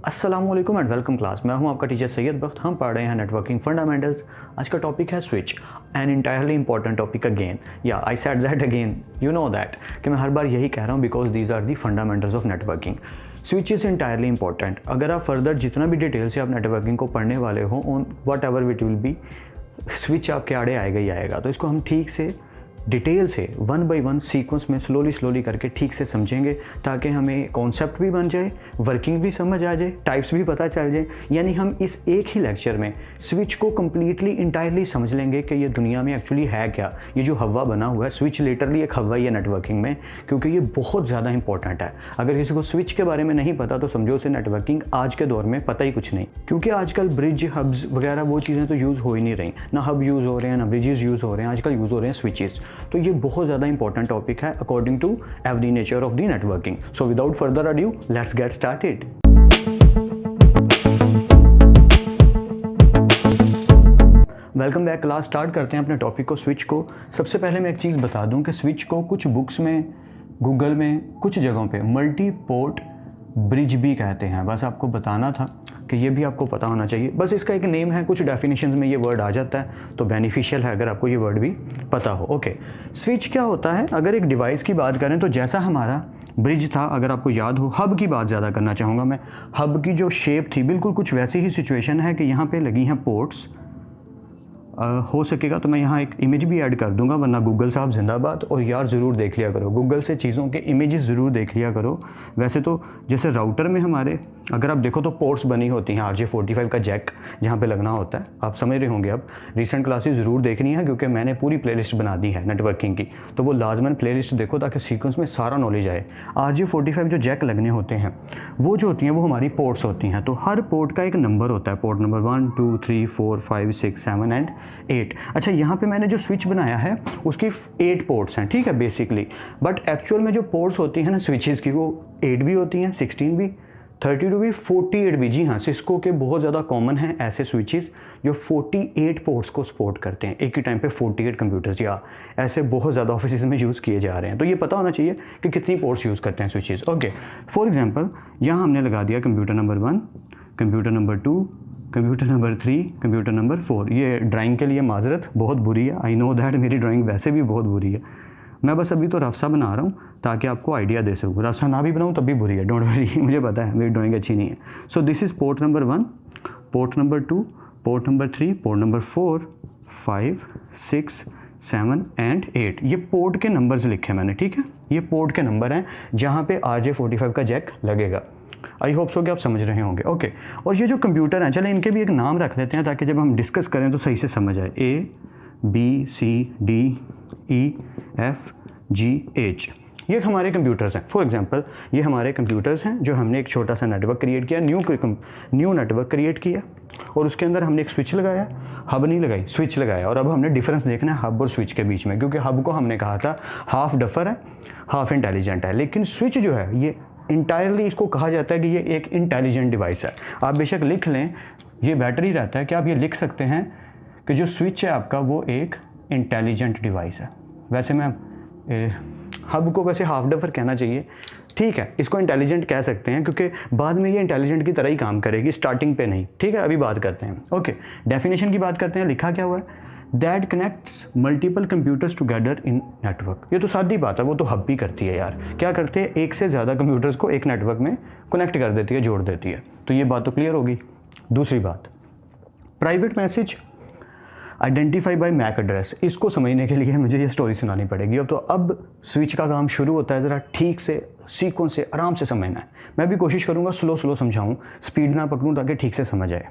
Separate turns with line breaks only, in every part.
अस्सलामुअलैकुम and welcome class. मैं हूं आपका टीचर सैयद बख्त। हम पढ़ रहे हैं नेटवर्किंग फंडामेंटल्स। आज का टॉपिक है switch, an entirely important topic again. या I said that again, you know that कि मैं हर बार यही कह रहा हूं because these are the fundamentals of networking. Switch is entirely important. अगर आप फर्दर जितना भी डिटेल से आप नेटवर्किंग को पढ़ने वाले हो on what ever it will be, switch आपके आड़े आएगा ही आएगा। तो इसको हम ठीक से डिटेल से वन बाय वन सीक्वेंस में स्लोली करके ठीक से समझेंगे ताकि हमें कॉन्सेप्ट भी बन जाए, वर्किंग भी समझ आ जाए, टाइप्स भी पता चल जाए। यानी हम इस एक ही लेक्चर में स्विच को कम्प्लीटली इंटायरली समझ लेंगे कि ये दुनिया में एक्चुअली है क्या। ये जो हवा बना हुआ है, स्विच लिटरली एक हवा ही है नेटवर्किंग में, क्योंकि ये बहुत ज़्यादा इंपॉर्टेंट है। अगर किसी को स्विच के बारे में नहीं पता तो समझो उसे नेटवर्किंग आज के दौर में पता ही कुछ नहीं, क्योंकि आजकल ब्रिज, हब्स वगैरह वो चीज़ें तो यूज़ हो ही नहीं रही। ना हब यूज़ हो रहे हैं, ना ब्रिजेस यूज़ हो रहे हैं, आजकल यूज़ हो रहे हैं स्विचेस। तो ये बहुत ज़्यादा इंपॉर्टेंट टॉपिक है according to every nature of the networking. So without further adieu let's get started. Welcome back. Class start करते हैं अपने टॉपिक को, स्विच को। सबसे पहले मैं एक चीज़ बता दूं कि स्विच को कुछ बुक्स में, गूगल में, कुछ जगहों पे मल्टी पोर्ट ब्रिज भी कहते हैं। बस आपको बताना था कि ये भी आपको पता होना चाहिए। बस इसका एक नेम है, कुछ डेफिनेशंस में ये वर्ड आ जाता है तो बेनिफिशियल है अगर आपको ये वर्ड भी पता हो। ओके, स्विच क्या होता है? अगर एक डिवाइस की बात करें तो जैसा हमारा ब्रिज था, अगर आपको याद हो, हब की बात ज़्यादा करना चाहूँगा मैं। हब की जो शेप थी बिल्कुल कुछ वैसी ही सिचुएशन है कि यहाँ पर लगी हैं पोर्ट्स। हो सकेगा तो मैं यहाँ एक इमेज भी ऐड कर दूंगा, वरना गूगल साहब जिंदाबाद। और यार ज़रूर देख लिया करो, गूगल से चीज़ों के इमेजेस ज़रूर देख लिया करो। वैसे तो जैसे राउटर में हमारे अगर आप देखो तो पोर्ट्स बनी होती हैं, RJ45 का जैक जहाँ पे लगना होता है, आप समझ रहे होंगे। अब रिसेंट क्लासेस ज़रूर देखनी है क्योंकि मैंने पूरी प्लेलिस्ट बना दी है नेटवर्किंग की, तो वो लाजमन प्लेलिस्ट देखो ताकि सीक्वेंस में सारा नॉलेज आए। RJ45 जो जैक लगने होते हैं वो जो होती हैं वो हमारी पोर्ट्स होती हैं। तो हर पोर्ट का एक नंबर होता है, पोर्ट नंबर 1 2 3 4 5 6 7 एंड 8। अच्छा, यहाँ पे मैंने जो स्विच बनाया है उसकी 8 पोर्ट्स हैं, ठीक है बेसिकली। बट एक्चुअल में जो पोर्ट्स होती हैं ना स्विचेस की, वो 8 भी होती हैं, 16 भी, 32 भी, 48 भी। जी हाँ, सिस्को के बहुत ज़्यादा कॉमन हैं ऐसे स्विचेस जो 48 पोर्ट्स को सपोर्ट करते हैं। एक ही टाइम पे 48 कंप्यूटर्स या ऐसे बहुत ज़्यादा ऑफिस में यूज़ किए जा रहे हैं। तो ये पता होना चाहिए कि कितनी पोर्ट्स यूज़ करते हैं स्विचेस। ओके, फॉर एग्जाम्पल यहाँ हमने लगा दिया computer number 1, computer number 2, computer number 3, computer number 4। ये ड्राइंग के लिए माजरत बहुत बुरी है, आई नो दैट। मेरी ड्राइंग वैसे भी बहुत बुरी है, मैं बस अभी तो रफ्सा बना रहा हूँ ताकि आपको आइडिया दे सकूँ। रफ्सा ना भी बनाऊँ तब भी बुरी है, डोंट वरी, मुझे पता है मेरी ड्राइंग अच्छी नहीं है। So this is port number 1, port number 2, port number 3, port number 4 5 6 7 and 8। ये पोर्ट के नंबर्स लिखे मैंने, ठीक है। ये पोर्ट के नंबर हैं जहाँ पे RJ45 का जैक लगेगा। आई होप सो कि आप समझ रहे होंगे। ओके, और ये जो कंप्यूटर हैं, चलें इनके भी एक नाम रख लेते हैं ताकि जब हम डिस्कस करें तो सही से समझ आए। ABCDEFGH, ये हमारे कंप्यूटर्स हैं। फॉर एग्जांपल ये हमारे कंप्यूटर्स हैं जो हमने एक छोटा सा नेटवर्क क्रिएट किया, न्यू नेटवर्क क्रिएट किया और उसके अंदर हमने एक स्विच लगाया, हब नहीं लगाई, स्विच लगाया। और अब हमने डिफरेंस देखना है हब और स्विच के बीच में, क्योंकि हब को हमने कहा था हाफ डफर है, हाफ इंटेलिजेंट है, लेकिन स्विच जो है ये इंटायरली इसको कहा जाता है कि ये एक इंटेलिजेंट डिवाइस है। आप बेशक लिख लें, ये बेटर ही रहता है कि आप ये लिख सकते हैं कि जो स्विच है आपका वो एक इंटेलिजेंट डिवाइस है। वैसे मैं हब को वैसे हाफ डफर कहना चाहिए, ठीक है, इसको इंटेलिजेंट कह सकते हैं क्योंकि बाद में ये इंटेलिजेंट की तरह ही काम करेगी, स्टार्टिंग पे नहीं, ठीक है। अभी बात करते हैं। ओके, डेफिनेशन की बात करते हैं। लिखा क्या हुआ है? That connects multiple computers together in network. ये तो सादी बात है, वो तो हब भी करती है यार। क्या करते हैं? एक से ज़्यादा कंप्यूटर्स को एक नेटवर्क में कनेक्ट कर देती है, जोड़ देती है। तो ये बात तो क्लियर होगी। दूसरी बात, private message identify by MAC address. इसको समझने के लिए मुझे ये स्टोरी सुनानी पड़ेगी। अब स्विच का काम शुरू होता है, ज़रा ठीक से सीक्वेंस से आराम से समझना है। मैं भी कोशिश करूँगा स्लो समझाऊँ, स्पीड ना पकड़ूँ ताकि ठीक से समझ आए।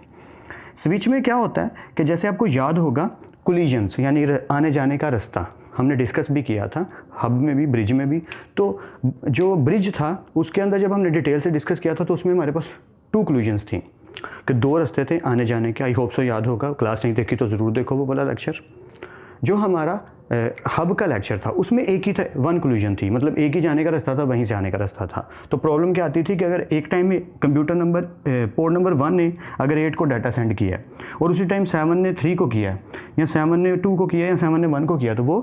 स्विच में क्या होता है कि जैसे आपको याद होगा कोलिजन्स यानी आने जाने का रास्ता हमने डिस्कस भी किया था, हब में भी, ब्रिज में भी। तो जो ब्रिज था उसके अंदर जब हमने डिटेल से डिस्कस किया था तो उसमें हमारे पास 2 कोलिजन्स थी कि 2 रास्ते थे आने जाने के। आई होप सो याद होगा, क्लास नहीं देखी तो ज़रूर देखो वो वाला लेक्चर। जो हमारा हब का लेक्चर था उसमें एक ही था, 1 कोलिजन थी, मतलब एक ही जाने का रास्ता था, वहीं से आने का रास्ता था। तो प्रॉब्लम क्या आती थी कि अगर एक टाइम में कंप्यूटर नंबर पोर्ट नंबर 1 ने अगर 8 को डाटा सेंड किया है और उसी टाइम 7 ने 3 को किया है, या 7 ने 2 को किया है, या 7 ने 1 को किया, तो वो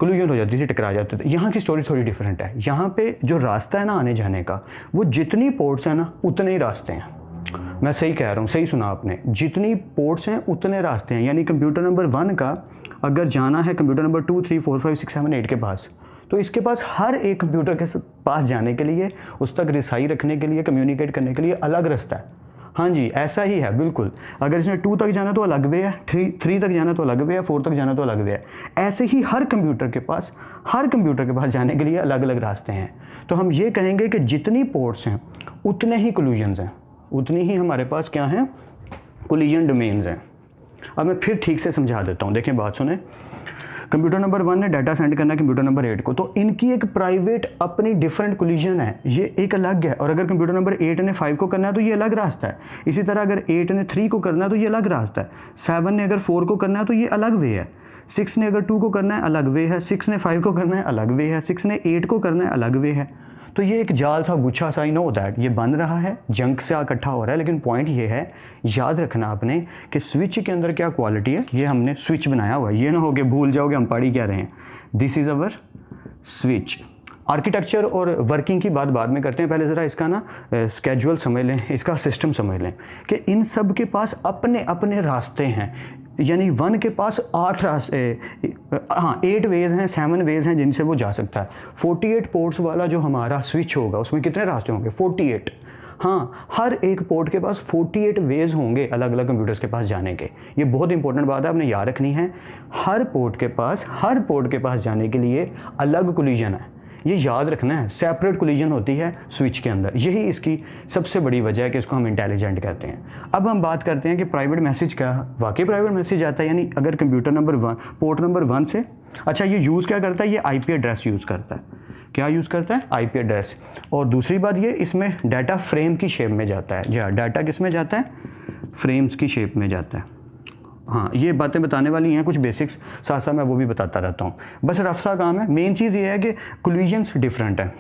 कोलिजन हो जाती थी, टकरा जाते थे। यहाँ की स्टोरी थोड़ी डिफरेंट है। यहाँ पे जो रास्ता है ना आने जाने का, वो जितनी पोर्ट्स हैं ना उतने ही रास्ते हैं। मैं सही कह रहा हूँ, सही सुना आपने, जितनी पोर्ट्स हैं उतने रास्ते हैं। यानी कंप्यूटर नंबर 1 का अगर जाना है कंप्यूटर नंबर 2, 3, 4, 5, 6, 7, 8 के पास, तो इसके पास हर एक कंप्यूटर के पास जाने के लिए, उस तक रिसाई रखने के लिए, कम्युनिकेट करने के लिए अलग रास्ता है। हाँ जी, ऐसा ही है बिल्कुल। अगर इसने 2 तक जाना तो अलग वे है, 3 तक जाना तो अलग वे है, 4 तक जाना तो अलग वे है। ऐसे ही हर कंप्यूटर के पास जाने के लिए अलग अलग रास्ते हैं। तो हम ये कहेंगे कि जितनी पोर्ट्स हैं उतने ही कोलिजन्स हैं, उतनी ही हमारे पास क्या हैं, कोलिजन डोमेन्स हैं। अब मैं फिर ठीक से समझा देता हूँ, देखें बात सुने। कंप्यूटर नंबर 1 ने डाटा सेंड करना है कंप्यूटर नंबर 8 को, तो इनकी एक प्राइवेट अपनी डिफरेंट कोलिजन है, ये एक अलग है। और अगर कंप्यूटर नंबर 8 ने 5 को करना है तो ये अलग रास्ता है। इसी तरह अगर 8 ने 3 को करना है तो ये अलग रास्ता है। 7 ने अगर 4 को करना है तो ये अलग वे है। 6 ने अगर 2 को करना है अलग वे है। 6 ने 5 को करना है अलग वे है। 6 ने 8 को करना है अलग वे है। तो ये एक जाल सा गुच्छा सा, आई नो दैट ये बन रहा है, जंक से इकट्ठा हो रहा है, लेकिन पॉइंट ये है, याद रखना आपने कि स्विच के अंदर क्या क्वालिटी है। ये हमने स्विच बनाया हुआ है, ये ना हो के भूल जाओगे हम पढ़ी क्या रहे हैं। This is our switch. Architecture और वर्किंग की बात बाद में करते हैं, पहले ज़रा इसका ना स्केड्यूल समझ लें, इसका सिस्टम समझ लें कि इन सब के पास अपने अपने रास्ते हैं। यानी 1 के पास 8 रास्ते, हाँ 8 वेज हैं, 7 वेज हैं जिनसे वो जा सकता है। 48 पोर्ट्स वाला जो हमारा स्विच होगा उसमें कितने रास्ते होंगे, 48। हाँ, हर एक पोर्ट के पास 48 वेज होंगे अलग अलग कंप्यूटर्स के पास जाने के। ये बहुत इंपॉर्टेंट बात है, आपने याद रखनी है। हर पोर्ट के पास जाने के लिए अलग कोलिजन है, ये याद रखना है। सेपरेट कोलिजन होती है स्विच के अंदर, यही इसकी सबसे बड़ी वजह है कि इसको हम इंटेलिजेंट कहते हैं। अब हम बात करते हैं कि प्राइवेट मैसेज क्या, वाकई प्राइवेट मैसेज आता है। यानी अगर कंप्यूटर नंबर 1 पोर्ट नंबर 1 से, अच्छा ये यूज़ क्या करता है, ये IP एड्रेस यूज़ करता है। क्या यूज़ करता है, IP एड्रेस। और दूसरी बात ये, इसमें डाटा फ्रेम की शेप में जाता है। जी हाँ, डाटा किस में जाता है, फ्रेम्स की शेप में जाता है। हाँ, ये बातें बताने वाली हैं, कुछ बेसिक्स साथ साथ मैं वो भी बताता रहता हूँ, बस रफ सा काम है। मेन चीज़ ये है कि कोलिजन्स डिफरेंट है।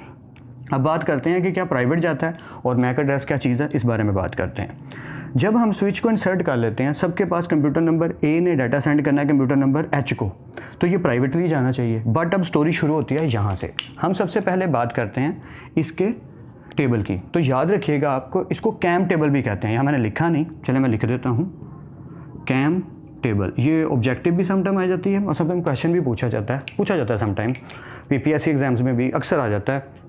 अब बात करते हैं कि क्या प्राइवेट जाता है और मैक एड्रेस क्या चीज़ है, इस बारे में बात करते हैं। जब हम स्विच को इंसर्ट कर लेते हैं, सबके पास कंप्यूटर नंबर A ने डाटा सेंड करना है कंप्यूटर नंबर H को, तो ये प्राइवेटली जाना चाहिए। बट अब स्टोरी शुरू होती है यहाँ से। हम सबसे पहले बात करते हैं इसके टेबल की। तो याद रखिएगा, आपको इसको कैम टेबल भी कहते हैं। यहाँ मैंने लिखा नहीं, चले मैं लिख देता हूँ, कैम टेबल। ये ऑब्जेक्टिव भी समटाइम आ जाती है और समटाइम क्वेश्चन भी पूछा जाता है समटाइम। PPSC एग्जाम्स में भी अक्सर आ जाता है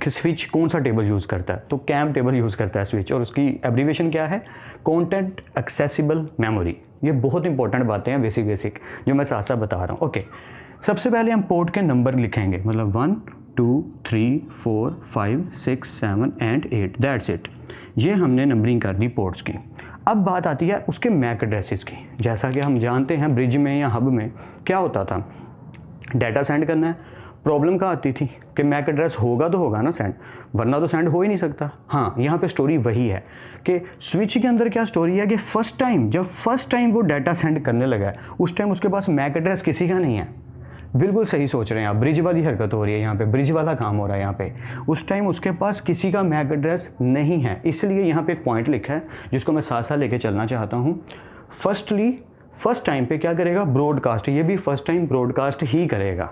कि स्विच कौन सा टेबल यूज़ करता है, तो कैम टेबल यूज़ करता है स्विच। और उसकी एब्रीविएशन क्या है, कंटेंट एक्सेसिबल मेमोरी। ये बहुत इंपॉर्टेंट बातें हैं, बेसिक जो मैं साथ साथ बता रहा हूँ। ओके, सबसे पहले हम पोर्ट के नंबर लिखेंगे, मतलब 1, 2, 3, 4, 5, 6, 7 एंड 8, दैट्स इट। ये हमने नंबरिंग करनी पोर्ट्स की। अब बात आती है उसके मैक एड्रेसेस की। जैसा कि हम जानते हैं ब्रिज में या हब में क्या होता था, डाटा सेंड करना है, प्रॉब्लम कहाँ आती थी कि मैक एड्रेस होगा तो होगा ना सेंड, वरना तो सेंड हो ही नहीं सकता। हाँ, यहाँ पे स्टोरी वही है कि स्विच के अंदर क्या स्टोरी है कि जब फर्स्ट टाइम वो डाटा सेंड करने लगा है, उस टाइम उसके पास मैक एड्रेस किसी का नहीं है। बिल्कुल सही सोच रहे हैं आप, ब्रिज वाली हरकत हो रही है यहाँ पे, ब्रिज वाला काम हो रहा है यहाँ पे। उस टाइम उसके पास किसी का मैक एड्रेस नहीं है, इसलिए यहाँ पे एक पॉइंट लिखा है जिसको मैं साथ साथ लेके चलना चाहता हूँ। फर्स्ट टाइम पे क्या करेगा, ब्रॉडकास्ट। ये भी फर्स्ट टाइम ब्रॉडकास्ट ही करेगा।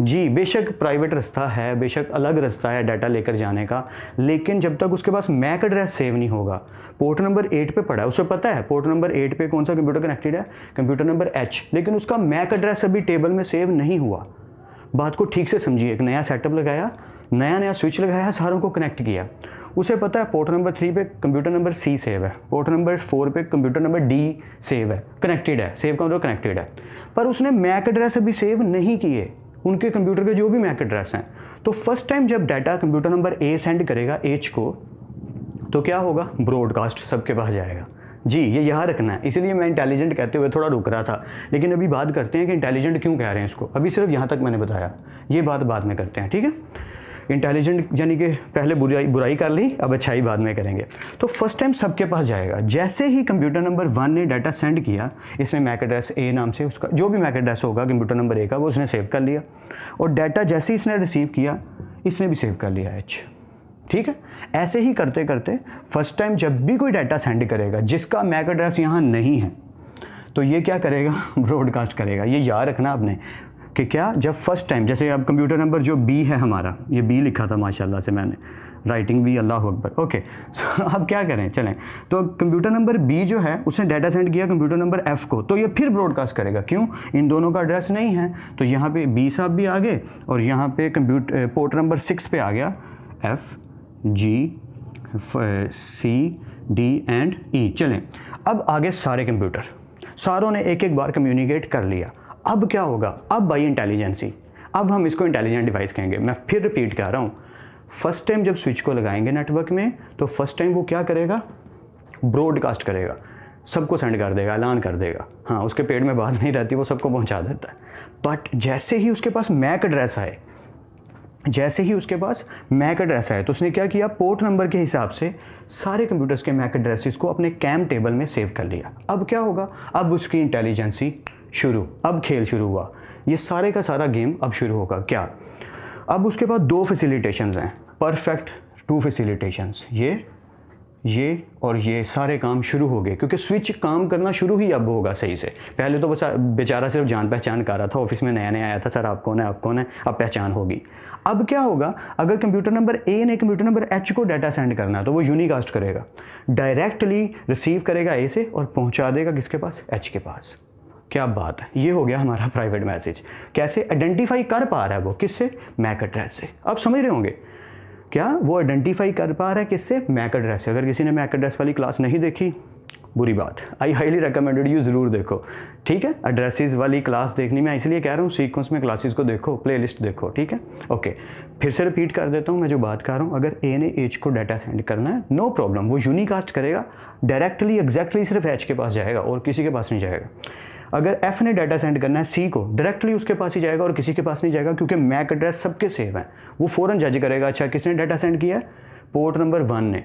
जी, बेशक प्राइवेट रास्ता है, बेशक अलग रास्ता है डाटा लेकर जाने का, लेकिन जब तक उसके पास मैक एड्रेस सेव नहीं होगा। पोर्ट नंबर 8 पे पड़ा है, उसे पता है पोर्ट नंबर 8 पे कौन सा कंप्यूटर कनेक्टेड है, कंप्यूटर नंबर H, लेकिन उसका मैक एड्रेस अभी टेबल में सेव नहीं हुआ। बात को ठीक से समझिए, एक नया सेटअप लगाया, नया स्विच लगाया, सारों को कनेक्ट किया। उसे पता है पोर्ट नंबर 3 पे कंप्यूटर नंबर C सेव है, पोर्ट नंबर 4 पे कंप्यूटर नंबर D सेव है, कनेक्टेड है, सेव का मतलब कनेक्टेड है, पर उसने मैक एड्रेस अभी सेव नहीं किए, उनके कंप्यूटर के जो भी मैक एड्रेस हैं। तो फर्स्ट टाइम जब data computer number A send करेगा H को, तो क्या होगा, ब्रॉडकास्ट सबके पास जाएगा। जी, ये यहाँ रखना है, इसलिए मैं इंटेलिजेंट कहते हुए थोड़ा रुक रहा था, लेकिन अभी बात करते हैं कि इंटेलिजेंट क्यों कह रहे हैं इसको। अभी सिर्फ यहाँ तक मैंने बताया, ये बात बाद में करते हैं, ठीक है। इंटेलिजेंट यानी कि पहले बुराई कर ली, अब अच्छाई बाद में करेंगे। तो फर्स्ट टाइम सबके पास जाएगा। जैसे ही कंप्यूटर नंबर 1 ने डाटा सेंड किया, इसने मैक एड्रेस A नाम से, उसका जो भी मैक एड्रेस होगा कंप्यूटर नंबर A का, वो उसने सेव कर लिया। और डाटा जैसे ही इसने रिसीव किया, इसने भी सेव कर लिया H, ठीक है। ऐसे ही करते करते फर्स्ट टाइम जब भी कोई डाटा सेंड करेगा जिसका मैक एड्रेस यहाँ नहीं है, तो ये क्या करेगा, ब्रॉडकास्ट करेगा। ये याद रखना आपने कि क्या जब फर्स्ट टाइम, जैसे अब कंप्यूटर नंबर जो बी है हमारा, ये बी लिखा था माशाल्लाह से मैंने, राइटिंग भी अल्लाह अकबर, ओके। सो अब क्या करें, चलें, तो कंप्यूटर नंबर बी जो है उसने डाटा सेंड किया कंप्यूटर नंबर एफ़ को, तो ये फिर ब्रॉडकास्ट करेगा। क्यों? इन दोनों का एड्रेस नहीं है, तो यहाँ पे बी साहब भी आ गए और यहाँ पे कंप्यूटर पोर्ट नंबर 6 पे आ गया F G C D and E. चलें, अब आगे सारे कंप्यूटर, सारों ने एक एक बार कम्युनिकेट कर लिया। अब क्या होगा? अब बाई इंटेलिजेंसी, अब हम इसको इंटेलिजेंट डिवाइस कहेंगे। मैं फिर रिपीट कर रहा हूँ, फर्स्ट टाइम जब स्विच को लगाएंगे नेटवर्क में, तो फर्स्ट टाइम वो क्या करेगा? ब्रॉडकास्ट करेगा, सबको सेंड कर देगा, ऐलान कर देगा। हाँ, उसके पेट में बात नहीं रहती, वो सबको पहुंचा देता है। बट जैसे ही उसके पास मैक एड्रेस आए, जैसे ही उसके पास मैक एड्रेस आए, तो उसने क्या किया? पोर्ट नंबर के हिसाब से सारे कंप्यूटर्स के मैक एड्रेसेस को अपने कैम टेबल में सेव कर लिया। अब क्या होगा? अब उसकी इंटेलिजेंसी शुरू, अब खेल शुरू हुआ। ये सारे का सारा गेम अब शुरू होगा। क्या? अब उसके पास 2 फैसिलिटेशंस हैं, परफेक्ट 2 फैसिलिटेशंस, ये और ये सारे काम शुरू हो गए, क्योंकि स्विच काम करना शुरू ही अब होगा सही से। पहले तो बस बेचारा सिर्फ जान पहचान कर रहा था, ऑफिस में नया नया आया था, सर आप कौन है, आप कौन है, अब पहचान होगी। अब क्या होगा? अगर कंप्यूटर नंबर ए ने कंप्यूटर नंबर एच को डाटा सेंड करना है, तो वो यूनिकास्ट करेगा, डायरेक्टली रिसीव करेगा ए से और पहुंचा देगा किसके पास? एच के पास। क्या बात है, ये हो गया हमारा प्राइवेट मैसेज। कैसे आइडेंटिफाई कर पा रहा है वो? किससे? मैक एड्रेस से। आप समझ रहे होंगे क्या वो आइडेंटिफाई कर पा रहा है? किससे? मैक एड्रेस से। अगर किसी ने मैक एड्रेस वाली क्लास नहीं देखी, बुरी बात, आई हाईली रिकमेंडेड यू ज़रूर देखो, ठीक है। एड्रेसेस वाली क्लास देखनी, मैं इसलिए कह रहा हूँ सीक्वेंस में क्लासेस को देखो, प्लेलिस्ट देखो, ठीक है। ओके, फिर से रिपीट कर देता हूँ मैं जो बात कर रहा हूँ। अगर ए ने एच को डाटा सेंड करना है, नो प्रॉब्लम, वो यूनिकास्ट करेगा, डायरेक्टली एग्जैक्टली सिर्फ एच के पास जाएगा और किसी के पास नहीं जाएगा। अगर एफ ने डाटा सेंड करना है सी को, डायरेक्टली उसके पास ही जाएगा और किसी के पास नहीं जाएगा, क्योंकि मैक एड्रेस सबके सेव हैं। वो फ़ौरन जज करेगा, अच्छा किसने डाटा सेंड किया? पोर्ट नंबर 1 ने।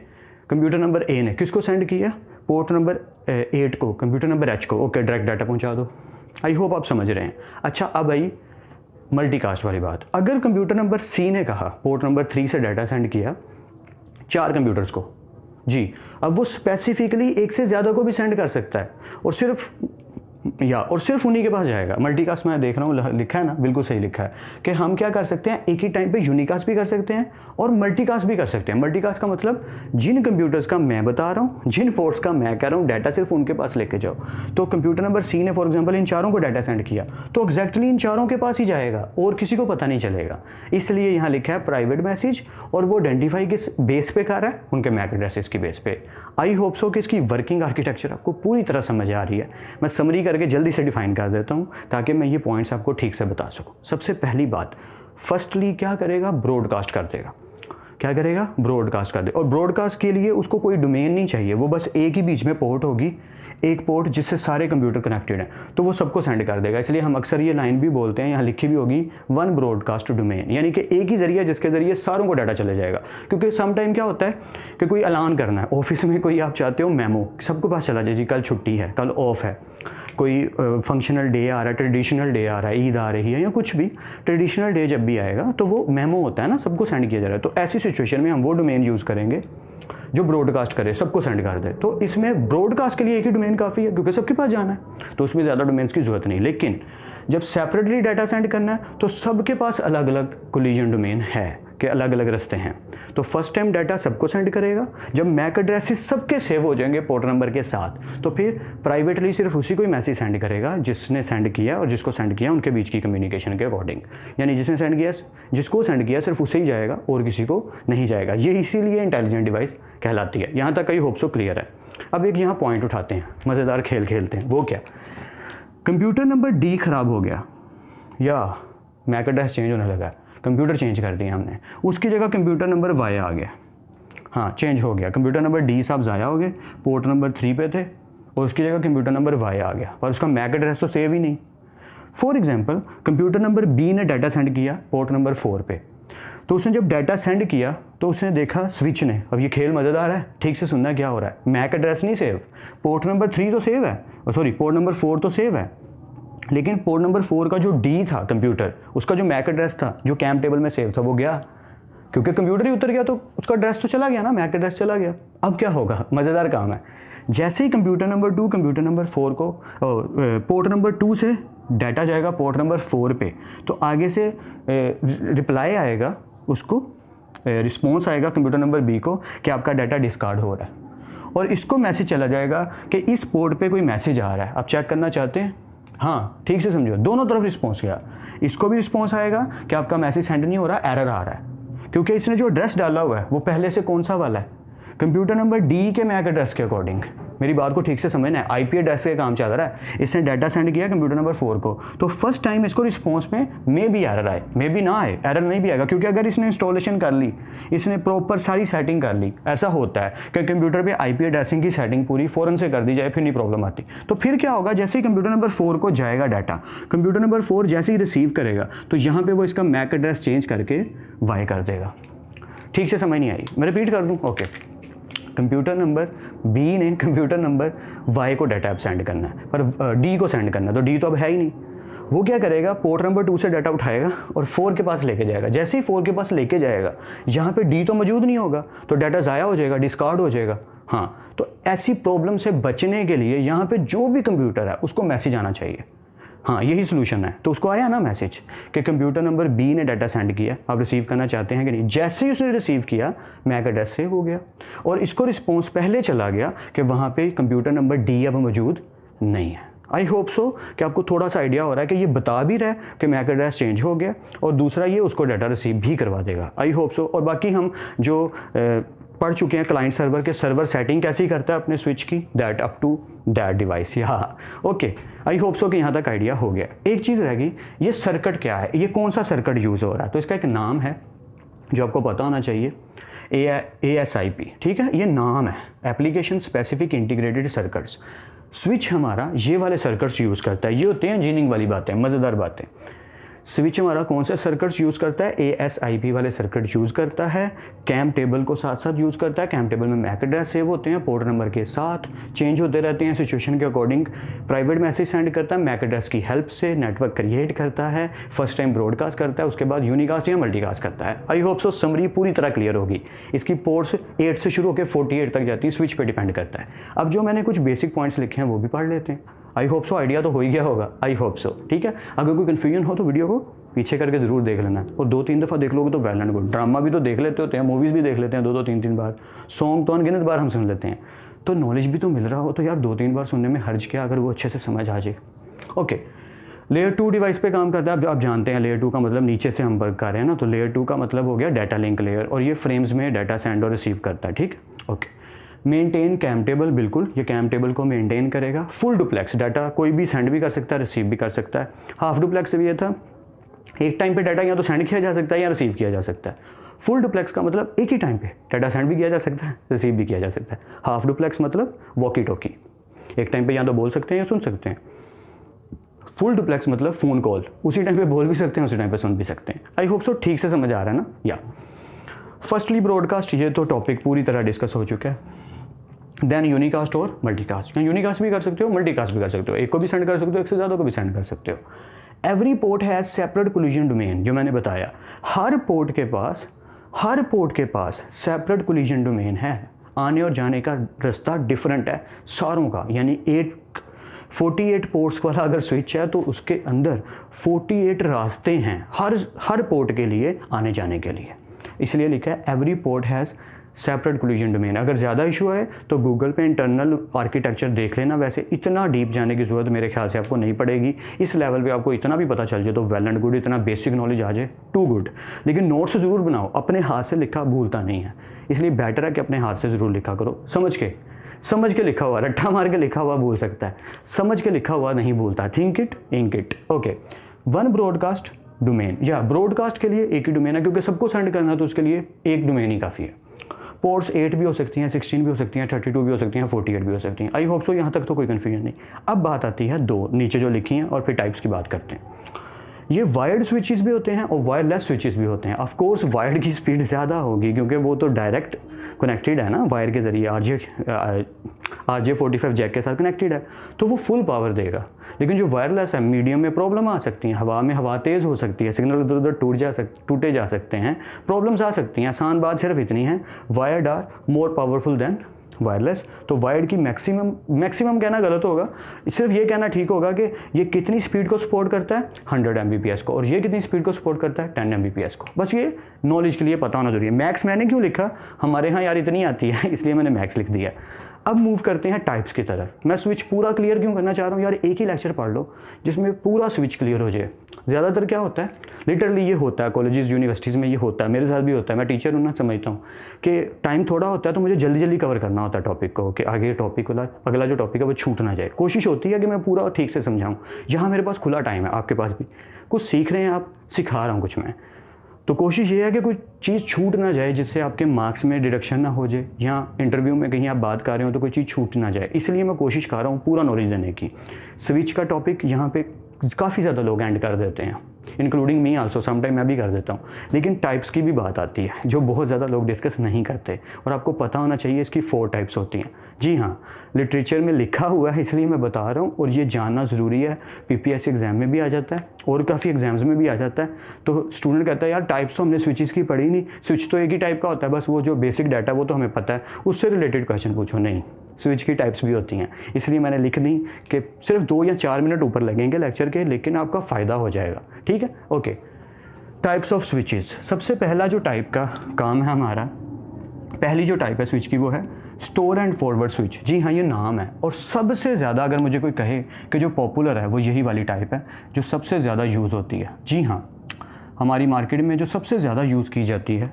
कंप्यूटर नंबर ए ने किसको सेंड किया? पोर्ट नंबर 8 को, कंप्यूटर नंबर एच को। ओके, डायरेक्ट डाटा पहुंचा दो। आई होप आप समझ रहे हैं। अच्छा, अब आई मल्टीकास्ट वाली बात। अगर कंप्यूटर नंबर सी ने कहा पोर्ट नंबर 3 से डाटा सेंड किया 4 कंप्यूटर्स को, जी, अब वो स्पेसिफिकली एक से ज़्यादा को भी सेंड कर सकता है और सिर्फ उन्हीं के पास जाएगा। मल्टीकास्ट मैं देख रहा हूँ लिखा है ना, बिल्कुल सही लिखा है कि हम क्या कर सकते हैं, एक ही टाइम पे यूनिकास्ट भी कर सकते हैं और मल्टीकास्ट भी कर सकते हैं। मल्टीकास्ट का मतलब जिन कंप्यूटर्स का मैं बता रहा हूँ, जिन पोर्ट्स का मैं कह रहा हूँ, डाटा सिर्फ उनके पास लेके जाओ। तो कंप्यूटर नंबर सी ने फॉर एग्जाम्पल इन 4 को डाटा सेंड किया, तो एग्जैक्टली इन 4 के पास ही जाएगा और किसी को पता नहीं चलेगा। इसलिए यहाँ लिखा है प्राइवेट मैसेज, और वो आइडेंटिफाई किस बेस पे कर रहा है? उनके मैक एड्रेसेस की बेस पे। आई होप सो कि इसकी वर्किंग आर्किटेक्चर आपको पूरी तरह समझ आ रही है। मैं समरी करके जल्दी से डिफाइन कर देता हूँ ताकि मैं ये पॉइंट्स आपको ठीक से बता सकूँ। सबसे पहली बात, फर्स्टली क्या करेगा? ब्रॉडकास्ट कर देगा। क्या करेगा? ब्रॉडकास्ट कर दे। और ब्रॉडकास्ट के लिए उसको कोई डोमेन नहीं चाहिए, वो बस एक ही बीच में पोर्ट होगी, एक पोर्ट जिससे सारे कंप्यूटर कनेक्टेड हैं, तो वो सबको सेंड कर देगा। इसलिए हम अक्सर ये लाइन भी बोलते हैं, यहाँ लिखी भी होगी, 1 ब्रॉडकास्ट डोमेन, यानी कि एक ही जरिया जिसके जरिए सारों को डाटा चले जाएगा। क्योंकि सम टाइम क्या होता है कि कोई ऐलान करना है ऑफिस में, कोई आप चाहते हो मेमो सबको पास चला जाए, जी कल छुट्टी है, कल ऑफ है, कोई फंक्शनल डे आ रहा है, ट्रेडिशनल डे आ रहा है, ईद आ रही है या कुछ भी, ट्रेडिशनल डे जब भी आएगा तो वो मेमो होता है ना, सबको सेंड किया जा रहा है। तो ऐसी सिचुएशन में हम वो डोमेन यूज़ करेंगे जो ब्रॉडकास्ट करे, सबको सेंड कर दे। तो इसमें ब्रॉडकास्ट के लिए एक ही डोमेन काफ़ी है, क्योंकि सबके पास जाना है, तो उसमें ज़्यादा डोमेन्स की ज़रूरत नहीं। लेकिन जब सेपरेटली डाटा सेंड करना है तो सबके पास अलग अलग कोलिजन डोमेन है कि अलग अलग रास्ते हैं। तो फर्स्ट टाइम डाटा सबको सेंड करेगा, जब मैक एड्रेसेस सबके सेव हो जाएंगे पोर्ट नंबर के साथ, तो फिर प्राइवेटली सिर्फ उसी को ही मैसेज सेंड करेगा जिसने सेंड किया और जिसको सेंड किया उनके बीच की कम्युनिकेशन के अकॉर्डिंग। यानी जिसने सेंड किया, जिसको सेंड किया सिर्फ उसे ही जाएगा और किसी को नहीं जाएगा। ये इसीलिए इंटेलिजेंट डिवाइस कहलाती है। यहाँ तक कई होप सो क्लियर है। अब एक यहाँ पॉइंट उठाते हैं, मज़ेदार खेल खेलते हैं। वो क्या? कंप्यूटर नंबर डी खराब हो गया या मैक एड्रेस चेंज होने लगा, कंप्यूटर चेंज कर दिया हमने, उसकी जगह कंप्यूटर नंबर वाई आ गया, हाँ चेंज हो गया। कंप्यूटर नंबर डी साहब ज़ाया हो गए, पोर्ट नंबर 3 पे थे और उसकी जगह कंप्यूटर नंबर वाई आ गया, पर उसका मैक एड्रेस तो सेव ही नहीं। For example computer number B ने डाटा सेंड किया पोर्ट नंबर 4 पे, तो उसने जब डाटा सेंड किया तो उसने देखा स्विच ने, अब ये खेल मज़ेदार है, ठीक से सुनना क्या हो रहा है। मैक एड्रेस नहीं सेव, पोर्ट नंबर 3 तो सेव है, सॉरी पोर्ट नंबर 4 तो सेव है, लेकिन पोर्ट नंबर 4 का जो डी था कंप्यूटर, उसका जो मैक एड्रेस था जो कैम टेबल में सेव था वो गया, क्योंकि कंप्यूटर ही उतर गया तो उसका एड्रेस तो चला गया ना, मैक एड्रेस चला गया। अब क्या होगा? मज़ेदार काम है। जैसे ही कंप्यूटर नंबर 2 कंप्यूटर नंबर 4 को पोर्ट नंबर 2 से डाटा जाएगा पोर्ट नंबर 4 पे, तो आगे से रिप्लाई आएगा, उसको रिस्पॉन्स आएगा कंप्यूटर नंबर बी को कि आपका डाटा डिस्कार्ड हो रहा है, और इसको मैसेज चला जाएगा कि इस पोर्ट पे कोई मैसेज आ रहा है, आप चेक करना चाहते हैं। हाँ, ठीक से समझो, दोनों तरफ रिस्पॉन्स गया। इसको भी रिस्पॉन्स आएगा कि आपका मैसेज सेंड नहीं हो रहा, एरर आ रहा है, क्योंकि इसने जो एड्रेस डाला हुआ है वो पहले से कौन सा वाला है, कंप्यूटर नंबर डी के मैक एड्रेस के अकॉर्डिंग। मेरी बात को ठीक से समझना है, आईपी एड्रेस के काम चल रहा है। इसने डाटा सेंड किया कंप्यूटर नंबर 4 को, तो फर्स्ट टाइम इसको रिस्पॉन्स में मे भी एरर आए, मे भी ना आए, एरर नहीं भी आएगा, क्योंकि अगर इसने इंस्टॉलेशन कर ली, इसने प्रॉपर सारी सेटिंग कर ली, ऐसा होता है कि कंप्यूटर पे आईपी एड्रेसिंग की सेटिंग पूरी फ़ौरन से कर दी जाए, फिर नहीं प्रॉब्लम आती। तो फिर क्या होगा, जैसे ही कंप्यूटर नंबर 4 को जाएगा डाटा, कंप्यूटर नंबर 4 जैसे ही रिसीव करेगा तो यहाँ पर वो इसका मैक एड्रेस चेंज करके वाई कर देगा। ठीक से समझ नहीं आई, मैं रिपीट कर दूँ? ओके, कंप्यूटर नंबर बी ने कंप्यूटर नंबर वाई को डाटा अब सेंड करना है, पर डी को सेंड करना है, तो डी तो अब है ही नहीं। वो क्या करेगा, पोर्ट नंबर 2 से डाटा उठाएगा और 4 के पास लेके जाएगा। जैसे ही 4 के पास लेके जाएगा, यहाँ पे डी तो मौजूद नहीं होगा, तो डाटा ज़ाया हो जाएगा, डिस्कार्ड हो जाएगा। हाँ, तो ऐसी प्रॉब्लम से बचने के लिए यहाँ पे जो भी कंप्यूटर है उसको मैसेज आना चाहिए। हाँ, यही सोल्यूशन है। तो उसको आया ना मैसेज कि कंप्यूटर नंबर बी ने डाटा सेंड किया, आप रिसीव करना चाहते हैं कि नहीं। जैसे ही उसने रिसीव किया, मैक एड्रेस सेव हो गया और इसको रिस्पॉन्स पहले चला गया कि वहाँ पे कंप्यूटर नंबर डी अब मौजूद नहीं है। आई होप सो कि आपको थोड़ा सा आइडिया हो रहा है कि ये बता भी रहा है कि मैक एड्रेस चेंज हो गया, और दूसरा ये उसको डाटा रिसीव भी करवा देगा। I hope so. और बाकी हम जो पढ़ चुके हैं क्लाइंट सर्वर के, सर्वर सेटिंग कैसी करता है अपने स्विच की, that up to that device. हाँ, ओके, आई होप सो कि यहाँ तक आइडिया हो गया। एक चीज़ रहेगी, ये सर्किट क्या है, ये कौन सा सर्किट यूज़ हो रहा है, तो इसका एक नाम है जो आपको पता होना चाहिए, ASIP। ठीक है, ये नाम है, application specific integrated circuits. Switch हमारा ये वाले सर्किट्स यूज़ करता है। ये होते हैं इंजीनियरिंग वाली बातें, मज़ेदार बातें। स्विच हमारा कौन सा सर्किट्स यूज़ करता है, ASIP वाले सर्किट यूज़ करता है। कैम टेबल को साथ साथ यूज़ करता है। कैम टेबल में मैक एड्रेस सेव होते हैं, पोर्ट नंबर के साथ चेंज होते रहते हैं सिचुएशन के अकॉर्डिंग। प्राइवेट मैसेज सेंड करता है मैक एड्रेस की हेल्प से, नेटवर्क क्रिएट करता है, फर्स्ट टाइम ब्रॉडकास्ट करता है, उसके बाद यूनिकास्ट या मल्टीकास्ट करता है। आई होप सो समरी पूरी तरह क्लियर होगी। इसकी पोर्ट्स 8 से शुरू होकर 48 तक जाती है, स्विच पे डिपेंड करता है। अब जो मैंने कुछ बेसिक पॉइंट्स लिखे हैं वो भी पढ़ लेते हैं। आई होप सो आइडिया तो हो ही गया होगा, आई होप सो। ठीक है, अगर कोई कन्फ्यूजन हो तो वीडियो को पीछे करके ज़रूर देख लेना, और 2-3 दफ़ा देख लोगे तो वेल एंड गुड। ड्रामा भी तो देख लेते होते हैं, मूवीज़ भी देख लेते हैं 2-2 3-3 बार, सॉन्ग तो अनगिनत बार हम सुन लेते हैं। तो नॉलेज भी तो मिल रहा हो तो यार 2-3 बार सुनने में हर्ज क्या, अगर वो अच्छे से समझ आ जाए। ओके, लेयर 2 डिवाइस पे काम करता है। अब आप जानते हैं लेयर 2 का मतलब नीचे से हम वर्क कर रहे हैं ना, तो लेयर 2 का मतलब हो गया डाटा लिंक लेयर, और ये फ्रेम्स में डाटा सेंड और रिसीव करता है। ठीक, ओके। मेंटेन कैम टेबल, बिल्कुल ये कैम टेबल को मेंटेन करेगा। फुल डुप्लेक्स, डाटा कोई भी सेंड भी कर सकता है, रिसीव भी कर सकता है। हाफ डुप्लेक्स से भी ये था, एक टाइम पे डाटा या तो सेंड किया जा सकता है या रिसीव किया जा सकता है। फुल डुप्लेक्स का मतलब एक ही टाइम पे डाटा सेंड भी किया जा सकता है, रिसीव भी किया जा सकता है। हाफ डुप्लेक्स मतलब वॉकी टॉकी, एक टाइम पे या तो बोल सकते हैं या सुन सकते हैं। फुल डुप्लेक्स मतलब फ़ोन कॉल, उसी टाइम पे बोल भी सकते हैं, उसी टाइम पे सुन भी सकते हैं। आई होप सो ठीक से समझ आ रहा है ना। या फर्स्टली ब्रॉडकास्ट, ये तो टॉपिक पूरी तरह डिस्कस हो चुका है। देन यूनिकास्ट और मल्टीकास्ट, यूनिकास्ट भी कर सकते हो, मल्टीकास्ट भी कर सकते हो, एक को भी सेंड कर सकते हो, एक से ज़्यादा को भी सेंड कर सकते हो। Every port has separate collision domain, जो मैंने बताया, हर पोर्ट के पास सेपरेट कोलिजन डोमेन है। आने और जाने का रास्ता डिफरेंट है सारों का, यानी 48 पोर्ट्स वाला अगर स्विच है तो उसके अंदर 48 रास्ते हैं हर पोर्ट के लिए आने जाने के लिए। इसलिए लिखा है every port has separate collision domain. अगर ज़्यादा इशू है तो गूगल पे इंटरनल आर्किटेक्चर देख लेना। वैसे इतना डीप जाने की ज़रूरत मेरे ख्याल से आपको नहीं पड़ेगी। इस लेवल पे आपको इतना भी पता चल जाए तो वेल एंड गुड, इतना बेसिक नॉलेज आ जाए टू गुड। लेकिन नोट्स ज़रूर बनाओ, अपने हाथ से लिखा भूलता नहीं है, इसलिए बेटर है कि अपने हाथ से ज़रूर लिखा करो। समझ के लिखा हुआ, रट्टा मार के लिखा हुआ भूल सकता है, समझ के लिखा हुआ नहीं भूलता। Think it ink it. Okay, one broadcast domain, या ब्रॉडकास्ट के लिए एक ही डोमेन है, क्योंकि सबको सेंड करना है तो उसके लिए एक डोमेन ही काफ़ी है। पोर्ट्स 8 भी हो सकती हैं, 16 भी हो सकती हैं, 32 भी हो सकती हैं, 48 भी हो सकती हैं। आई होप सो यहाँ तक तो कोई कन्फ्यूजन नहीं। अब बात आती है दो नीचे जो लिखी हैं और फिर टाइप्स की बात करते हैं। ये वायर्ड स्विचेस भी होते हैं और वायरलेस स्विचेस भी होते हैं। ऑफ कोर्स वायर्ड की स्पीड ज़्यादा होगी क्योंकि वो तो डायरेक्ट कनेक्टेड है ना, वायर के ज़रिए RJ45 जैक के साथ कनेक्टेड है, तो वो फुल पावर देगा। लेकिन जो वायरलेस है, मीडियम में प्रॉब्लम आ सकती है, हवा में हवा तेज़ हो सकती है, सिग्नल इधर उधर टूटे जा सकते हैं, प्रॉब्लम्स आ सकती हैं। आसान बात सिर्फ इतनी है, wired are more powerful than wireless, तो वायर्ड की मैक्सिमम कहना गलत होगा, सिर्फ ये कहना ठीक होगा कि ये कितनी स्पीड को सपोर्ट करता है 100 Mbps को, और ये कितनी स्पीड को सपोर्ट करता है 10 Mbps को। बस ये नॉलेज के लिए पता होना जरूरी है। मैक्स मैंने क्यों लिखा, हमारे यहाँ यार इतनी आती है इसलिए मैंने मैक्स लिख दिया। अब मूव करते हैं टाइप्स की तरफ। मैं स्विच पूरा क्लियर क्यों करना चाह रहा हूँ यार, एक ही लेक्चर पढ़ लो जिसमें पूरा स्विच क्लियर हो जाए। ज़्यादातर क्या होता है, लिटरली ये होता है कॉलेजेस यूनिवर्सिटीज़ में, ये होता है, मेरे साथ भी होता है, मैं टीचर हूँ ना, समझता हूँ कि टाइम थोड़ा होता है तो मुझे जल्दी जल्दी कवर करना होता है टॉपिक को, कि आगे टॉपिक वाला अगला जो टॉपिक है वो छूट ना जाए। कोशिश होती है कि मैं पूरा ठीक से समझाऊँ। यहाँ मेरे पास खुला टाइम है, आपके पास भी कुछ सीख रहे हैं आप, सिखा रहा हूँ कुछ मैं, तो कोशिश ये है कि कुछ चीज़ छूट ना जाए जिससे आपके मार्क्स में डिडक्शन ना हो जाए, या इंटरव्यू में कहीं आप बात कर रहे हो तो कोई चीज़ छूट ना जाए, इसलिए मैं कोशिश कर रहा हूँ पूरा नॉलेज देने की। स्विच का टॉपिक यहाँ पे काफ़ी ज़्यादा लोग एंड कर देते हैं, इंक्लूडिंग मी आल्सो, समटाइम मैं भी कर देता हूँ। लेकिन टाइप्स की भी बात आती है जो बहुत ज़्यादा लोग डिस्कस नहीं करते, और आपको पता होना चाहिए इसकी 4 टाइप्स होती हैं। जी हाँ, लिटरेचर में लिखा हुआ है इसलिए मैं बता रहा हूँ, और ये जानना ज़रूरी है। PPSC एग्ज़ाम में भी आ जाता है और काफ़ी एग्जाम्स में भी आ जाता है। तो स्टूडेंट कहता है यार टाइप्स तो हमने स्विचेस की पढ़ी नहीं, स्विच तो एक ही टाइप का होता है, बस वो जो बेसिक डाटा वो तो हमें पता है, उससे रिलेटेड क्वेश्चन पूछो। नहीं, स्विच की टाइप्स भी होती हैं, इसलिए मैंने लिख दी कि सिर्फ 2 या 4 मिनट ऊपर लगेंगे लेक्चर के, लेकिन आपका फ़ायदा हो जाएगा। ठीक है, ओके। Types of switches. सबसे पहला जो टाइप का काम है हमारा, पहली जो टाइप है स्विच की वो है स्टोर एंड फॉरवर्ड स्विच। जी हाँ, ये नाम है, और सबसे ज़्यादा अगर मुझे कोई कहे कि जो पॉपुलर है वो यही वाली टाइप है जो सबसे ज़्यादा यूज़ होती है। जी हाँ, हमारी मार्केट में जो सबसे ज़्यादा यूज़ की जाती है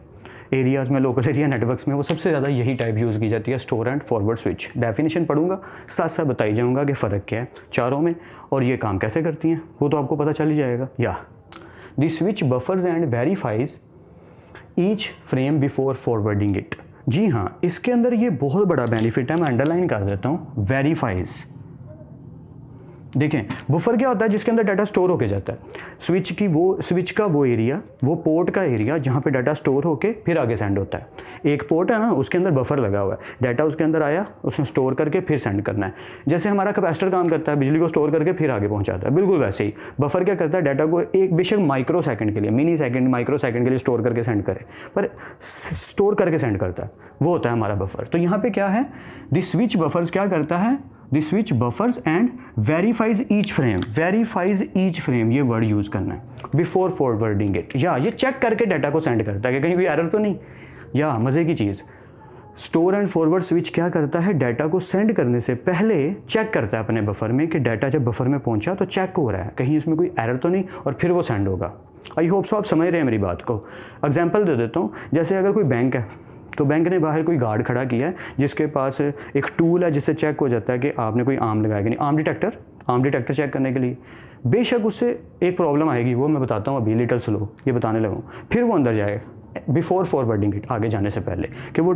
एरियाज़ में, लोकल एरिया नेटवर्क्स में, वो सबसे ज़्यादा यही टाइप यूज़ की जाती है, store and forward switch. Definition पढ़ूंगा, साथ साथ बताई जाऊँगा कि फ़र्क क्या है चारों में, और ये काम कैसे करती हैं वो तो आपको पता चल ही जाएगा। या the switch buffers and verifies each frame before forwarding it. जी हाँ, इसके अंदर ये बहुत बड़ा बेनिफिट है, मैं अंडरलाइन कर देता हूँ, वेरीफाइज। देखें, बफर क्या होता है, जिसके अंदर डाटा स्टोर होके जाता है। स्विच का वो एरिया, वो पोर्ट का एरिया जहाँ पे डाटा स्टोर होके फिर आगे सेंड होता है। एक पोर्ट है ना, उसके अंदर बफर लगा हुआ है, डाटा उसके अंदर आया, उसने स्टोर करके फिर सेंड करना है। जैसे हमारा कैपेसिटर काम करता है, बिजली को स्टोर करके फिर आगे पहुँचाता है, बिल्कुल वैसे ही बफर क्या करता है, डाटा को एक बेशक माइक्रो सेकंड के लिए, मिनी सेकंड, माइक्रो सेकंड के लिए स्टोर करके सेंड करे, पर स्टोर करके सेंड करता है, वो होता है हमारा बफर। तो यहाँ पे क्या है, द स्विच बफर्स क्या करता है, the switch buffers and verifies each frame. Verifies each frame, ये वर्ड यूज़ करना है, बिफोर फॉरवर्डिंग इट। या ये चेक करके डाटा को सेंड करता है कि कहीं कोई एरर तो नहीं। या मज़े की चीज़, स्टोर एंड फॉरवर्ड स्विच क्या करता है, डाटा को सेंड करने से पहले चेक करता है अपने बफर में कि डाटा जब बफर में पहुंचा तो चेक हो रहा है, कहीं इसमें कोई एरर तो नहीं, और फिर वो सेंड होगा। आई होप सो आप समझ रहे हैं मेरी बात को। एग्जाम्पल दे देता हूँ, जैसे अगर कोई बैंक है तो बैंक ने बाहर कोई गार्ड खड़ा किया है जिसके पास एक टूल है जिससे चेक हो जाता है कि आपने कोई आर्म लगाया कि नहीं, आर्म डिटेक्टर चेक करने के लिए। बेशक उससे एक प्रॉब्लम आएगी, वो मैं बताता हूँ अभी, लिटिल स्लो, ये बताने लगा। फिर वो अंदर जाएगा बिफोर फॉरवर्डिंग इट, आगे जाने से पहले, कि वो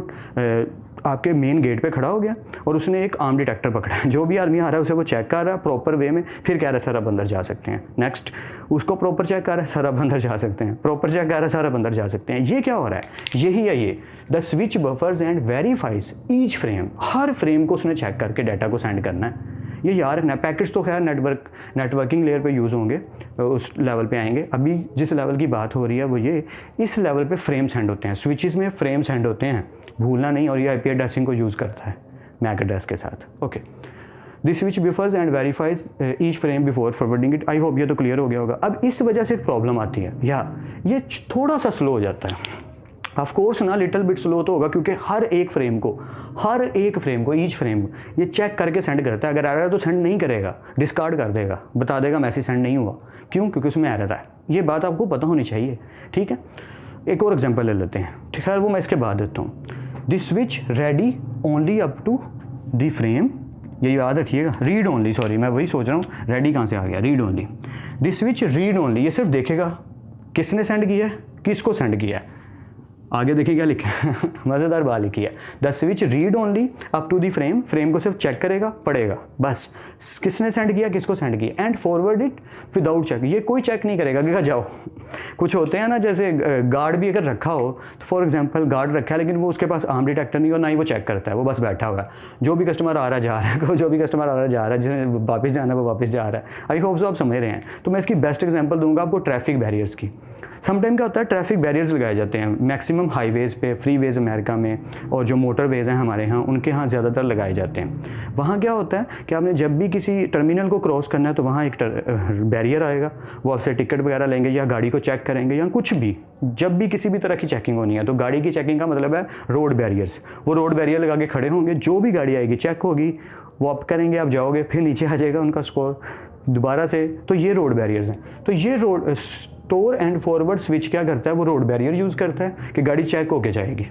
आपके मेन गेट पे खड़ा हो गया और उसने एक आर्म डिटेक्टर पकड़ा है, जो भी आदमी आ रहा है उसे वो चेक कर रहा है प्रॉपर वे में, फिर कह रहा है सर आप अंदर जा सकते हैं। नेक्स्ट उसको प्रॉपर चेक कर रहा है, सर आप अंदर जा सकते हैं, प्रॉपर चेक कर रहा है, सर आप अंदर जा सकते हैं। ये क्या हो रहा है, यही है ये, the switch buffers and verifies each frame. Her frame को उसने चेक करके डाटा को सेंड करना है। ये याद रखना है। पैकेट्स तो खैर नेटवर्किंग लेयर पे यूज़ होंगे, उस लेवल पे आएंगे। अभी जिस लेवल की बात हो रही है वो ये, इस लेवल पे फ्रेम सेंड होते हैं, स्विचेस में फ्रेम सेंड होते हैं, भूलना नहीं। और ये आईपी एड्रेसिंग को यूज़ करता है मैक एड्रेस के साथ। Okay, this switch buffers and verifies each frame before forwarding it. I hope ये तो क्लियर हो गया होगा। अब इस वजह से एक प्रॉब्लम आती है, या ये थोड़ा सा स्लो हो जाता है। ऑफ कोर्स ना, लिटिल बिट स्लो तो होगा, क्योंकि हर एक फ्रेम को ईच फ्रेम ये चेक करके सेंड करता है। अगर एरर है तो सेंड नहीं करेगा, डिस्कार्ड कर देगा, बता देगा मैसेज सेंड नहीं हुआ। क्यों? क्योंकि उसमें एरर है। ये बात आपको पता होनी चाहिए, ठीक है। एक और एग्जांपल ले लेते हैं, ठीक है, वो मैं इसके बाद देता हूँ। The switch ready only up to the frame, ये याद रखिएगा, रीड ओनली, सॉरी मैं वही सोच रहा हूँ, रेडी कहाँ से आ गया, read only. The switch read only, ये सिर्फ देखेगा किसने सेंड किया है, किसको सेंड किया है। आगे देखिए क्या लिखा है मज़ेदार बात लिखी है, the switch read only up to the frame, frame को सिर्फ चेक करेगा, पढ़ेगा, बस किसने सेंड किया, किसको सेंड किया, and forward it without check. ये कोई चेक नहीं करेगा कि जाओ। कुछ होते हैं ना, जैसे गार्ड भी अगर रखा हो, तो फॉर एग्जांपल गार्ड रखा है लेकिन वो उसके पास आर्म डिटेक्टर नहीं हो, ना ही वो चेक करता है, वो बस बैठा हुआ है। जो भी कस्टमर आ रहा जा रहा है, जो भी कस्टमर आ रहा जा रहा है, जिसने वापस जाना है वो वापस जा रहा है। आई होप सो आप समझ रहे हैं। तो मैं इसकी बेस्ट एग्जाम्पल दूंगा आपको ट्रैफिक बैरियर्स की। समटाइम क्या होता है, ट्रैफिक बैरियर्स लगाए जाते हैं, मैक्सिमम मैक्सिमम हाईवेज़ पे, फ्रीवेज़ अमेरिका में और जो मोटरवेज़ हैं हमारे यहाँ, उनके यहाँ ज़्यादातर लगाए जाते हैं। वहाँ क्या होता है कि आपने जब भी किसी टर्मिनल को क्रॉस करना है तो वहाँ एक बैरियर आएगा, वो आपसे टिकट वगैरह लेंगे या गाड़ी को चेक करेंगे या कुछ भी, जब भी किसी भी तरह की चेकिंग होनी है तो गाड़ी की चेकिंग का मतलब है रोड बैरियर्स। वो रोड बैरियर लगा के खड़े होंगे, जो भी गाड़ी आएगी चेक होगी, वो आप करेंगे, आप जाओगे, फिर नीचे आ जाएगा उनका स्कोर दोबारा से। तो ये रोड बैरियर्स हैं। तो ये road store and forward switch क्या करता है, वो रोड बैरियर यूज़ करता है कि गाड़ी चेक होके जाएगी।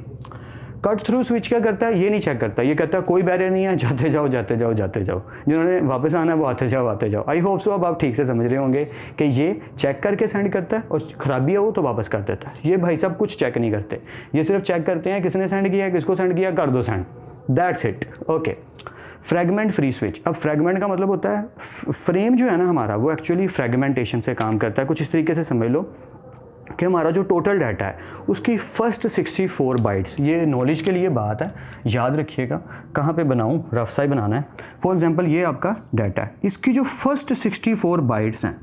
कट थ्रू स्विच क्या करता है, ये नहीं चेक करता, ये कहता है कोई बैरियर नहीं है, जाते जाओ जाते जाओ जाते जाओ, जिन्होंने वापस आना है वो आते जाओ। आई होप सो अब आप ठीक से समझ रहे होंगे कि ये चेक करके सेंड करता है और खराबी हो तो वापस कर देता है। ये भाई साहब कुछ चेक नहीं करते, ये सिर्फ चेक करते हैं किसने सेंड किया है, किसको सेंड किया, कर दो send, that's it. Okay, fragment free switch. अब फ्रेगमेंट का मतलब होता है फ्रेम जो है ना हमारा, वो एक्चुअली फ्रेगमेंटेशन से काम करता है। कुछ इस तरीके से समझ लो कि हमारा जो टोटल डाटा है उसकी फर्स्ट 64 बाइट्स, ये नॉलेज के लिए बात है, याद रखिएगा। कहाँ पे बनाऊँ, रफ सा ही बनाना है। फॉर एग्जांपल ये आपका डाटा है, इसकी जो फर्स्ट 64 बाइट्स हैं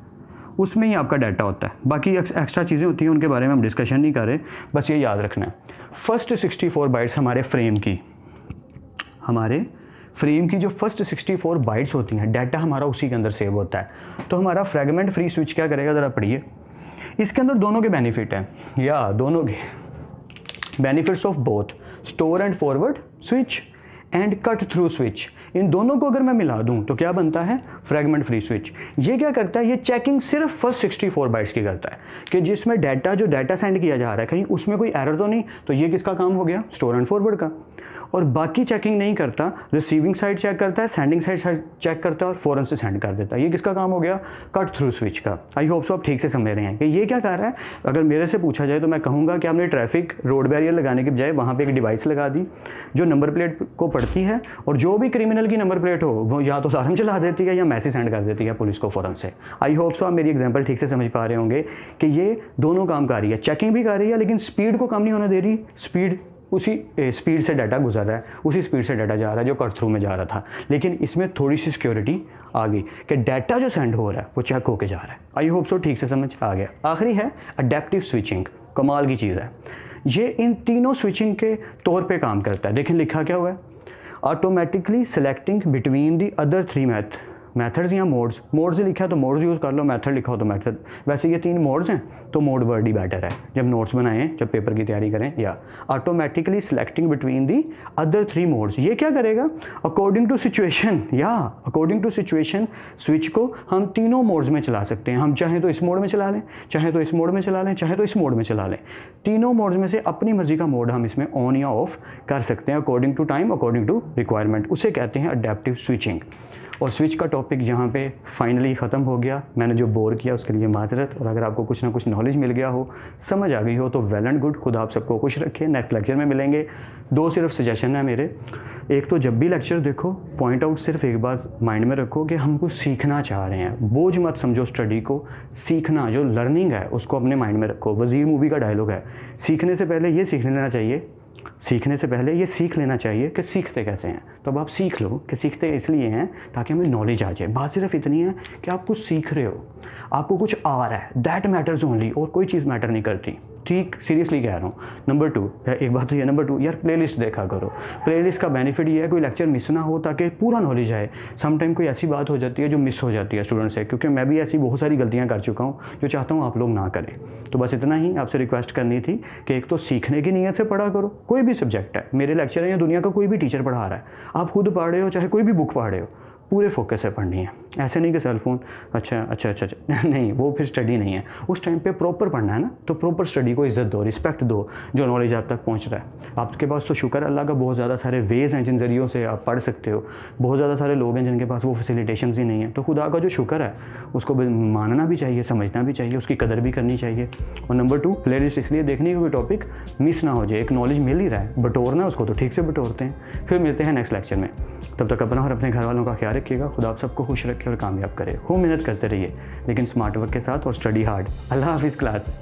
उसमें ही आपका डाटा होता है। बाकी एक्स्ट्रा चीज़ें होती हैं, उनके बारे में हम डिस्कशन नहीं कर रहे, बस ये याद रखना है। फर्स्ट 64 बाइट्स हमारे फ्रेम की जो फर्स्ट 64 बाइट्स होती हैं, डाटा हमारा उसी के अंदर सेव होता है। तो हमारा फ्रेगमेंट फ्री स्विच क्या करेगा, ज़रा पढ़िए। इसके अंदर दोनों के बेनिफिट हैं, या दोनों के benefits of both store and forward switch and cut through switch. इन दोनों को अगर मैं मिला दूं तो क्या बनता है, फ्रेगमेंट फ्री स्विच। ये क्या करता है, ये चेकिंग सिर्फ फर्स्ट 64 बाइट्स की करता है कि जिसमें जो डाटा सेंड किया जा रहा है कहीं उसमें कोई एरर तो नहीं, तो ये किसका काम हो गया, स्टोर एंड फॉरवर्ड का। और बाकी चेकिंग नहीं करता, रिसीविंग साइड चेक करता है, सेंडिंग साइड चेक करता है और फ़ौरन से सेंड कर देता है। ये किसका काम हो गया, कट थ्रू स्विच का। आई होप सो आप ठीक से समझ रहे हैं कि ये क्या कर रहा है। अगर मेरे से पूछा जाए तो मैं कहूँगा कि आपने ट्रैफिक रोड बैरियर लगाने के बजाय वहाँ पे एक डिवाइस लगा दी जो नंबर प्लेट को पढ़ती है, और जो भी क्रिमिनल की नंबर प्लेट हो वो या तो अलार्म चला देती है या मैसेज सेंड कर देती है पुलिस को फ़ौरन से। आई होप सो आप मेरी एग्जाम्पल ठीक से समझ पा रहे होंगे कि ये दोनों काम कर रही है, चेकिंग भी कर रही है लेकिन स्पीड को कम नहीं होने दे रही। उसी स्पीड से डाटा गुजर रहा है, उसी स्पीड से डाटा जा रहा है जो कट थ्रू में जा रहा था, लेकिन इसमें थोड़ी सी सिक्योरिटी आ गई कि डाटा जो सेंड हो रहा है वो चेक होके जा रहा है। आई होप सो ठीक से समझ आ गया। आखिरी है अडेप्टिव स्विचिंग, कमाल की चीज़ है। ये इन तीनों स्विचिंग के तौर पे काम करता है। देखें लिखा क्या हुआ है, automatically selecting between the other 3 methods या मोड्स से लिखा है तो मोड्स यूज़ कर लो, मेथड लिखा हो तो मेथड। वैसे ये 3 मोड्स हैं तो मोड वर्ड ही बेटर है जब नोट्स बनाएं, जब पेपर की तैयारी करें। या automatically selecting between the other 3 modes, ये क्या करेगा, अकॉर्डिंग टू सिचुएशन स्विच को हम तीनों मोड्स में चला सकते हैं। हम चाहे तो इस मोड में चला लें, चाहे तो इस मोड में चला लें, चाहे तो इस मोड में चला लें। तीनों मोड्स में से अपनी मर्जी का मोड हम इसमें ऑन या ऑफ कर सकते हैं according to time, according to requirement. उसे कहते हैं अडेप्टिव स्विचिंग। और स्विच का टॉपिक यहाँ पे फाइनली ख़त्म हो गया। मैंने जो बोर किया उसके लिए माजरत, और अगर आपको कुछ ना कुछ नॉलेज मिल गया हो, समझ आ गई हो तो वेल एंड गुड। खुदा आप सबको खुश रखे। नेक्स्ट लेक्चर में मिलेंगे। 2 सिर्फ सजेशन है मेरे। एक तो जब भी लेक्चर देखो पॉइंट आउट सिर्फ एक बात माइंड में रखो कि हम कुछ सीखना चाह रहे हैं, बोझ मत समझो स्टडी को। सीखना, जो लर्निंग है उसको अपने माइंड में रखो। वज़ीर मूवी का डायलॉग है, सीखने से पहले ये सीख लेना चाहिए कि सीखते कैसे हैं। तो अब आप सीख लो कि सीखते इसलिए हैं ताकि हमें नॉलेज आ जाए। बात सिर्फ इतनी है कि आप कुछ सीख रहे हो, आपको कुछ आ रहा है, दैट मैटर्स ओनली, और कोई चीज़ मैटर नहीं करती। ठीक, सीरियसली कह रहा हूँ। नंबर 2, एक बात तो ये, नंबर 2 यार प्लेलिस्ट देखा करो। प्लेलिस्ट का बेनिफिट ये है कोई लेक्चर मिस ना हो ताकि पूरा नॉलेज आए। समटाइम कोई ऐसी बात हो जाती है जो मिस हो जाती है स्टूडेंट से, क्योंकि मैं भी ऐसी बहुत सारी गलतियाँ कर चुका हूँ जो चाहता हूँ आप लोग ना करें। तो बस इतना ही आपसे रिक्वेस्ट करनी थी कि एक तो सीखने की नीयत से पढ़ा करो। कोई भी सब्जेक्ट है, मेरे लेक्चर है या दुनिया का कोई भी टीचर पढ़ा रहा है, आप खुद पढ़ रहे हो चाहे कोई भी बुक पढ़ रहे हो, पूरे फोकस से पढ़नी है। ऐसे नहीं कि सेलफोन अच्छा नहीं, वो फिर स्टडी नहीं है। उस टाइम पे प्रॉपर पढ़ना है ना, तो प्रॉपर स्टडी को इज्जत दो, रिस्पेक्ट दो जो नॉलेज आप तक पहुंच रहा है। आपके पास तो शुक्र अल्लाह का बहुत ज़्यादा सारे वेज़ हैं जिन ज़रियों से आप पढ़ सकते हो। बहुत ज़्यादा सारे लोग हैं जिनके पास वो फैसिलिटेशंस ही नहीं है। तो खुदा का जो शुक्र है उसको मानना भी चाहिए, समझना भी चाहिए, उसकी कदर भी करनी चाहिए। और नंबर 2, प्लेलिस्ट इसलिए देखनी क्योंकि टॉपिक मिस ना हो जाए। एक नॉलेज मिल ही रहा है, बटोरना उसको तो ठीक से बटोरते हैं। फिर मिलते हैं नेक्स्ट लेक्चर में। तब तक अपना और अपने घर वालों का ख्याल रखिएगा। खुदा आप सबको खुश रखे और कामयाब करे। खूब मेहनत करते रहिए लेकिन स्मार्ट वर्क के साथ, और स्टडी हार्ड। अल्लाह हाफिज़ क्लास।